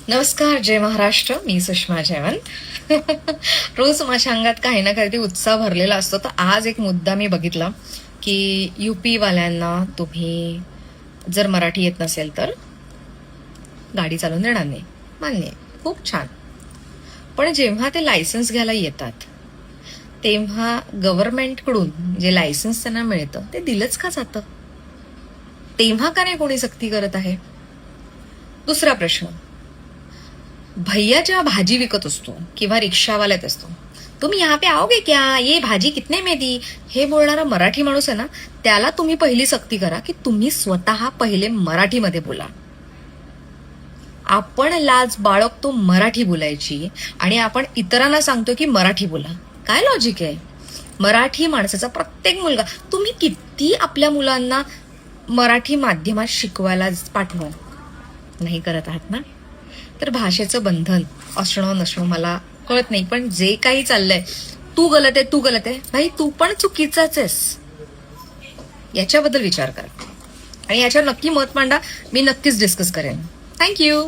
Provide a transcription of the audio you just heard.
नमस्कार, जय महाराष्ट्र. मी सुषमा जयवंत. रोज माझ्या अंगात काही ना काहीतरी उत्साह भरलेला असतो. तर आज एक मुद्दा मी बघितला की यूपी वाल्यांना तुम्ही जर मराठी येत नसेल तर गाडी चालवून देणार नाही. मान्य आहे, खूप छान. पण जेव्हा ते लायसन्स घ्यायला येतात तेव्हा गव्हर्नमेंटकडून जे लायसन्स त्यांना मिळतं ते दिलंच का जातं? तेव्हा का नाही कोणी सक्ती करत आहे? दुसरा प्रश्न, भैया जेव्हा भाजी विकत असतो किंवा रिक्षावाल्यात असतो, तुम्ही यहाँ पे आओगे क्या, ये भाजी कितने में दी, हे बोलणारा मराठी माणूस आहे ना, त्याला तुम्ही पहिली सक्ती करा की तुम्ही स्वतः पहिले मराठीमध्ये बोला. आपण लाज बाळगतो मराठी बोलायची आणि आपण इतरांना सांगतो की मराठी बोला. काय लॉजिक आहे? मराठी माणसाचा प्रत्येक मुलगा, तुम्ही किती आपल्या मुलांना मराठी माध्यमात शिकवायला पाठवा, नाही करत आहात ना? तर भाषेचं बंधन असणं नसणं मला कळत नाही, पण जे काही चाललंय, तू गलत आहे, तू गलत आहे, भाई तू पण चुकीचाच आहेस, याच्याबद्दल विचार करा आणि याच्यावर नक्की मत मांडा. मी नक्कीच डिस्कस करेन. थँक्यू.